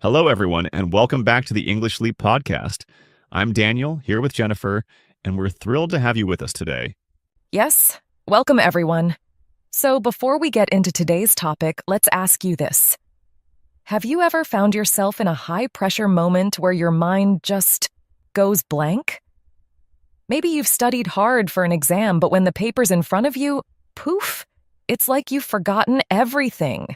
Hello, everyone, and welcome back to the English Leap podcast. I'm Daniel, here with Jennifer, and we're thrilled to have you with us today. Yes, welcome everyone. So before we get into today's topic, let's ask you this. Have you ever found yourself in a high-pressure moment where your mind just goes blank? Maybe you've studied hard for an exam, but when the paper's in front of you, poof, it's like you've forgotten everything.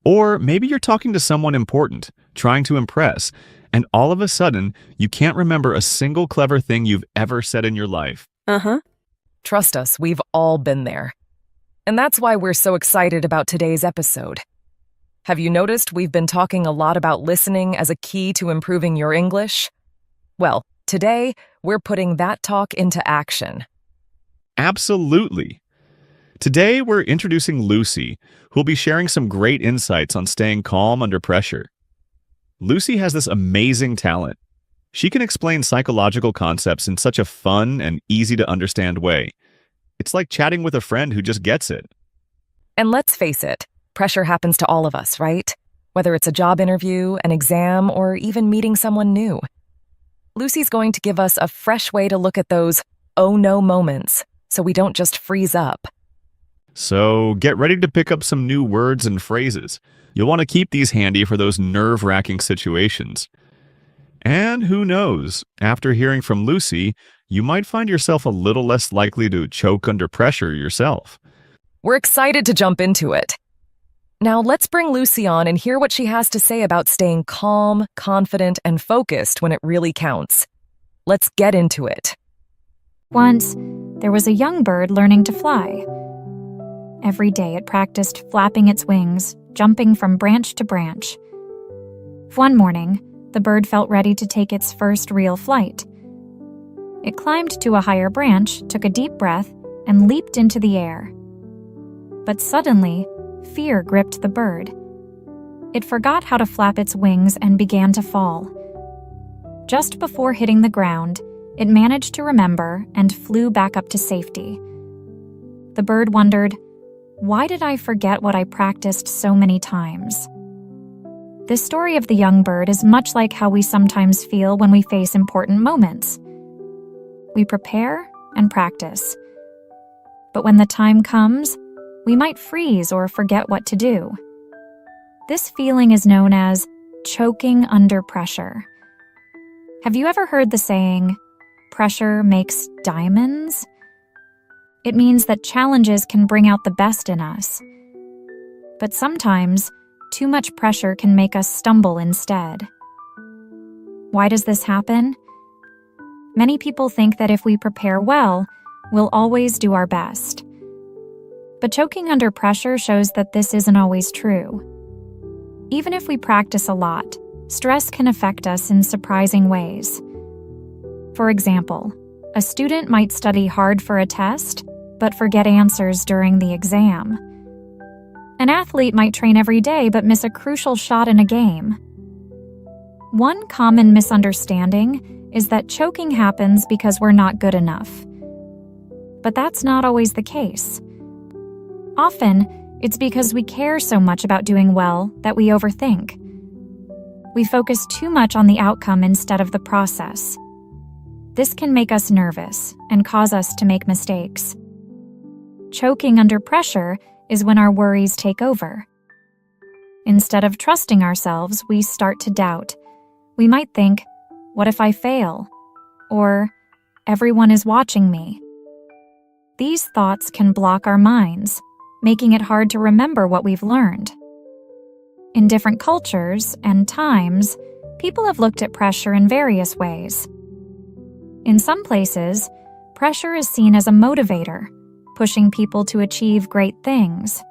Or maybe you're talking to someone important, trying to impress, and all of a sudden, you can't remember a single clever thing you've ever said in your life. Trust us, we've all been there. And that's why we're so excited about today's episode. Have you noticed we've been talking a lot about listening as a key to improving your English? Well, today, we're putting that talk into action. Absolutely. Today, we're introducing Lucy, who'll be sharing some great insights on staying calm under pressure. Lucy has this amazing talent. She can explain psychological concepts in such a fun and easy-to-understand way. It's like chatting with a friend who just gets it. And let's face it, pressure happens to all of us, right? Whether it's a job interview, an exam, or even meeting someone new. Lucy's going to give us a fresh way to look at those oh no moments, so we don't just freeze up. So get ready to pick up some new words and phrases. You'll want to keep these handy for those nerve-wracking situations. And who knows, after hearing from Lucy, you might find yourself a little less likely to choke under pressure yourself. We're excited to jump into it. Now let's bring Lucy on and hear what she has to say about staying calm, confident, and focused when it really counts. Let's get into it. Once, there was a young bird learning to fly. Every day it practiced flapping its wings, jumping from branch to branch. One morning, the bird felt ready to take its first real flight. It climbed to a higher branch, took a deep breath, and leaped into the air. But suddenly, fear gripped the bird. It forgot how to flap its wings and began to fall. Just before hitting the ground, it managed to remember and flew back up to safety. The bird wondered, "Why did I forget what I practiced so many times?" This story of the young bird is much like how we sometimes feel when we face important moments. We prepare and practice. But when the time comes, we might freeze or forget what to do. This feeling is known as choking under pressure. Have you ever heard the saying, "Pressure makes diamonds"? It means that challenges can bring out the best in us. But sometimes, too much pressure can make us stumble instead. Why does this happen? Many people think that if we prepare well, we'll always do our best. But choking under pressure shows that this isn't always true. Even if we practice a lot, stress can affect us in surprising ways. For example, a student might study hard for a test, but forget answers during the exam. An athlete might train every day but miss a crucial shot in a game. One common misunderstanding is that choking happens because we're not good enough. But that's not always the case. Often, it's because we care so much about doing well that we overthink. We focus too much on the outcome instead of the process. This can make us nervous and cause us to make mistakes. Choking under pressure is when our worries take over. Instead of trusting ourselves, we start to doubt. We might think, "What if I fail?" Or, "Everyone is watching me." These thoughts can block our minds, making it hard to remember what we've learned. In different cultures and times, people have looked at pressure in various ways. In some places, pressure is seen as a motivator, pushing people to achieve great things.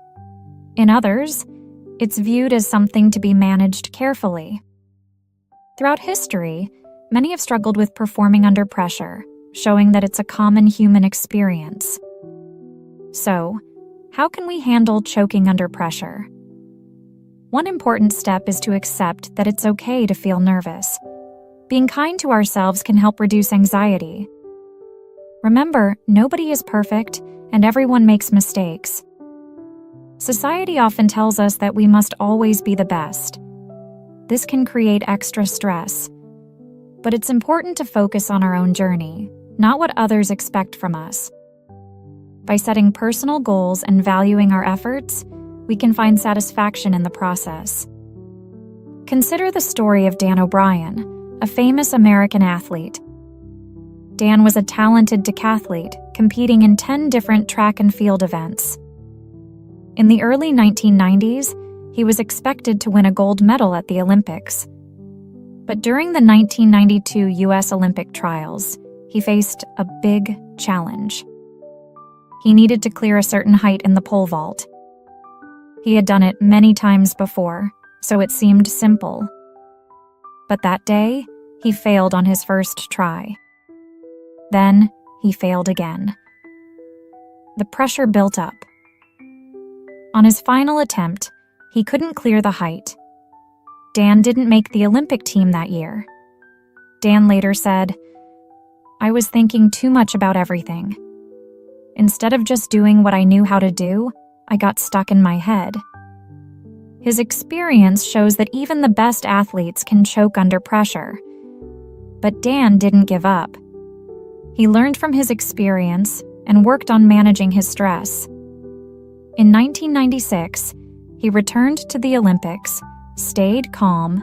In others, it's viewed as something to be managed carefully. Throughout history, many have struggled with performing under pressure, showing that it's a common human experience. So, how can we handle choking under pressure? One important step is to accept that it's okay to feel nervous. Being kind to ourselves can help reduce anxiety. Remember, nobody is perfect, and everyone makes mistakes. Society often tells us that we must always be the best. This can create extra stress. But it's important to focus on our own journey, not what others expect from us. By setting personal goals and valuing our efforts, we can find satisfaction in the process. Consider the story of Dan O'Brien, a famous American athlete. Dan was a talented decathlete, competing in 10 different track and field events. In the early 1990s, he was expected to win a gold medal at the Olympics. But during the 1992 U.S. Olympic trials, he faced a big challenge. He needed to clear a certain height in the pole vault. He had done it many times before, so it seemed simple. But that day, he failed on his first try. Then, he failed again. The pressure built up. On his final attempt, he couldn't clear the height. Dan didn't make the Olympic team that year. Dan later said, "I was thinking too much about everything. Instead of just doing what I knew how to do, I got stuck in my head." His experience shows that even the best athletes can choke under pressure. But Dan didn't give up. He learned from his experience and worked on managing his stress. In 1996, he returned to the Olympics, stayed calm,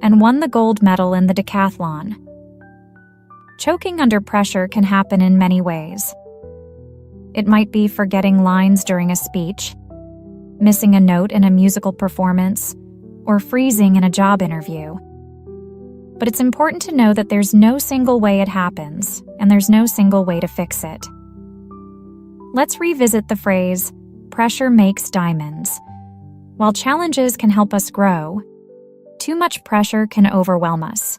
and won the gold medal in the decathlon. Choking under pressure can happen in many ways. It might be forgetting lines during a speech, missing a note in a musical performance, or freezing in a job interview. But it's important to know that there's no single way it happens, and there's no single way to fix it. Let's revisit the phrase, "pressure makes diamonds." While challenges can help us grow, too much pressure can overwhelm us.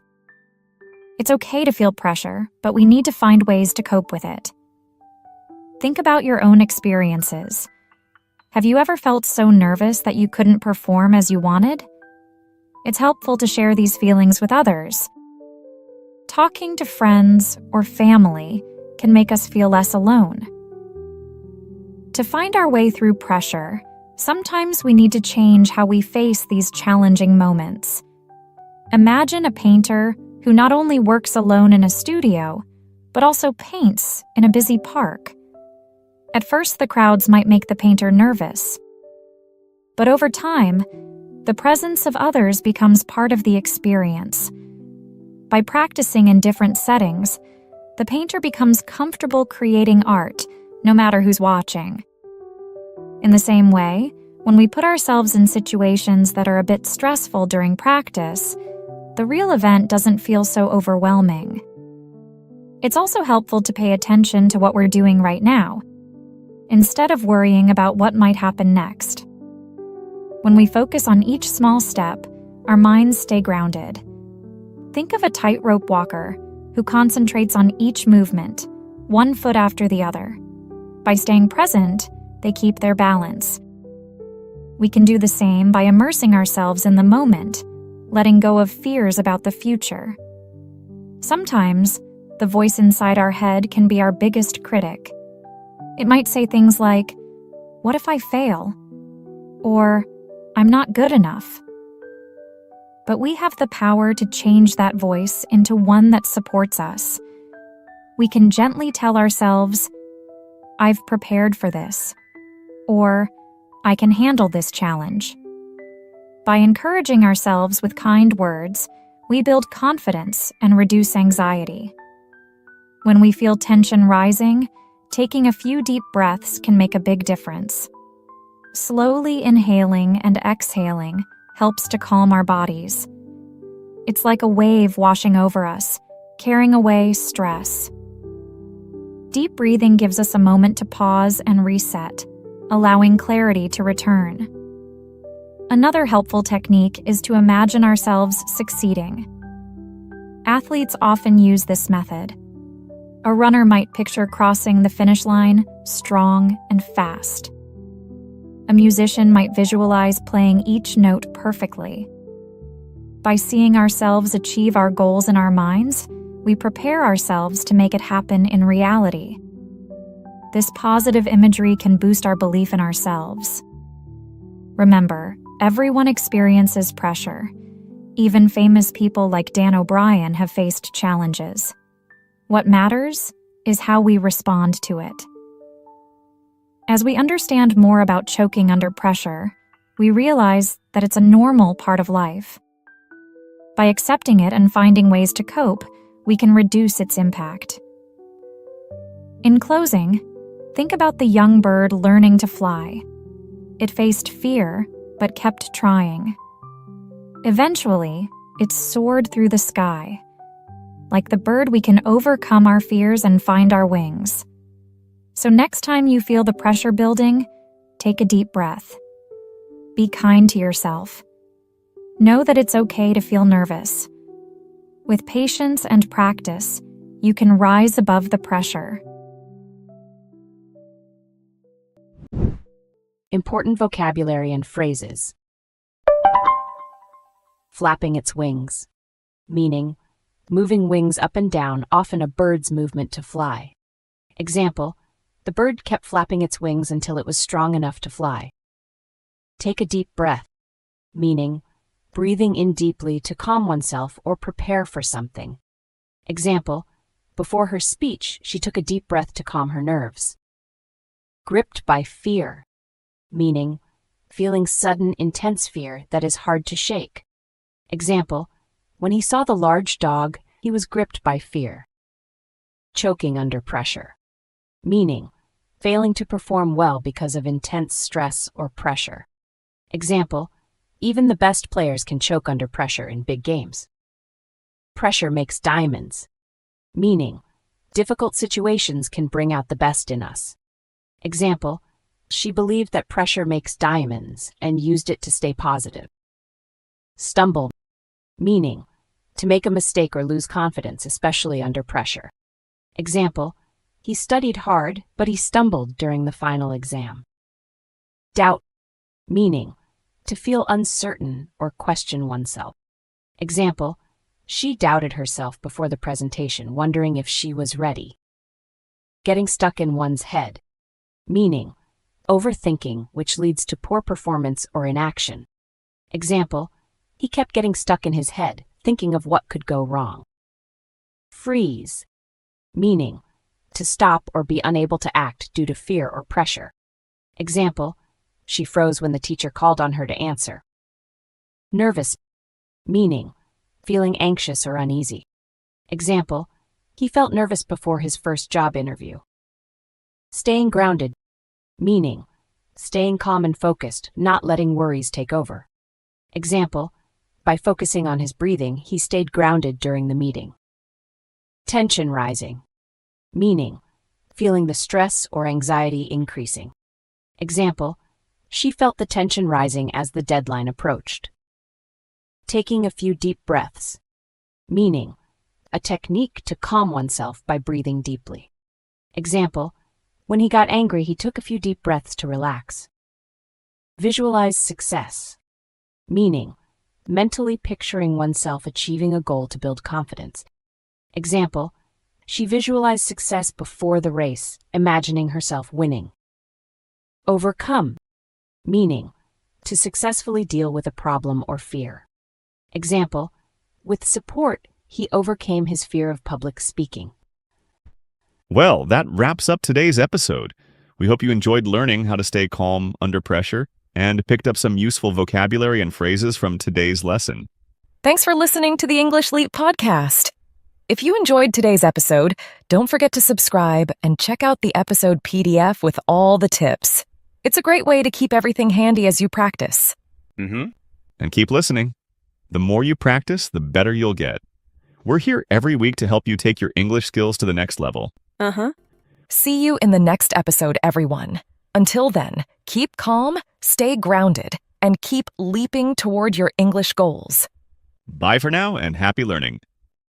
It's okay to feel pressure, but we need to find ways to cope with it. Think about your own experiences. Have you ever felt so nervous that you couldn't perform as you wanted? It's helpful to share these feelings with others. Talking to friends or family can make us feel less alone. To find our way through pressure, sometimes we need to change how we face these challenging moments. Imagine a painter who not only works alone in a studio, but also paints in a busy park. At first, the crowds might make the painter nervous. But over time, the presence of others becomes part of the experience. By practicing in different settings, the painter becomes comfortable creating art, no matter who's watching. In the same way, when we put ourselves in situations that are a bit stressful during practice, the real event doesn't feel so overwhelming. It's also helpful to pay attention to what we're doing right now, instead of worrying about what might happen next. When we focus on each small step, our minds stay grounded. Think of a tightrope walker who concentrates on each movement, one foot after the other. By staying present, they keep their balance. We can do the same by immersing ourselves in the moment, letting go of fears about the future. Sometimes, the voice inside our head can be our biggest critic. It might say things like, "What if I fail?" Or, "I'm not good enough." But we have the power to change that voice into one that supports us. We can gently tell ourselves, "I've prepared for this," or "I can handle this challenge." By encouraging ourselves with kind words, we build confidence and reduce anxiety. When we feel tension rising, taking a few deep breaths can make a big difference. Slowly inhaling and exhaling helps to calm our bodies. It's like a wave washing over us, carrying away stress. Deep breathing gives us a moment to pause and reset, allowing clarity to return. Another helpful technique is to imagine ourselves succeeding. Athletes often use this method. A runner might picture crossing the finish line strong and fast. A musician might visualize playing each note perfectly. By seeing ourselves achieve our goals in our minds, we prepare ourselves to make it happen in reality. This positive imagery can boost our belief in ourselves. Remember, everyone experiences pressure. Even famous people like Dan O'Brien have faced challenges. What matters is how we respond to it. As we understand more about choking under pressure, we realize that it's a normal part of life. By accepting it and finding ways to cope, we can reduce its impact. In closing, think about the young bird learning to fly. It faced fear, but kept trying. Eventually, it soared through the sky. Like the bird, we can overcome our fears and find our wings. So next time you feel the pressure building, take a deep breath. Be kind to yourself. Know that it's okay to feel nervous. With patience and practice, you can rise above the pressure. Important vocabulary and phrases. Flapping its wings, meaning moving wings up and down, often a bird's movement to fly. Example, the bird kept flapping its wings until it was strong enough to fly. Take a deep breath, meaning breathing in deeply to calm oneself or prepare for something. Example, before her speech, she took a deep breath to calm her nerves. Gripped by fear, meaning feeling sudden, intense fear that is hard to shake. Example, when he saw the large dog, he was gripped by fear. Choking under pressure, meaning failing to perform well because of intense stress or pressure. Example, even the best players can choke under pressure in big games. Pressure makes diamonds, meaning difficult situations can bring out the best in us. Example, she believed that pressure makes diamonds and used it to stay positive. Stumble, meaning to make a mistake or lose confidence, especially under pressure. Example, he studied hard, but he stumbled during the final exam. Doubt, meaning to feel uncertain or question oneself. Example, she doubted herself before the presentation, wondering if she was ready. Getting stuck in one's head, meaning overthinking, which leads to poor performance or inaction. Example, he kept getting stuck in his head, thinking of what could go wrong. Freeze, meaning to stop or be unable to act due to fear or pressure. Example, she froze when the teacher called on her to answer. Nervous, meaning feeling anxious or uneasy. Example, he felt nervous before his first job interview. Staying grounded, meaning staying calm and focused, not letting worries take over. Example, by focusing on his breathing, he stayed grounded during the meeting. Tension rising, meaning feeling the stress or anxiety increasing. Example, she felt the tension rising as the deadline approached. Taking a few deep breaths, meaning a technique to calm oneself by breathing deeply. Example, when he got angry, he took a few deep breaths to relax. Visualize success, meaning mentally picturing oneself achieving a goal to build confidence. Example, she visualized success before the race, imagining herself winning. Overcome, meaning to successfully deal with a problem or fear. Example, with support, he overcame his fear of public speaking. Well, that wraps up today's episode. We hope you enjoyed learning how to stay calm under pressure and picked up some useful vocabulary and phrases from today's lesson. Thanks for listening to the English Leap podcast. If you enjoyed today's episode, don't forget to subscribe and check out the episode PDF with all the tips. It's a great way to keep everything handy as you practice. And keep listening. The more you practice, the better you'll get. We're here every week to help you take your English skills to the next level. See you in the next episode, everyone. Until then, keep calm, stay grounded, and keep leaping toward your English goals. Bye for now and happy learning.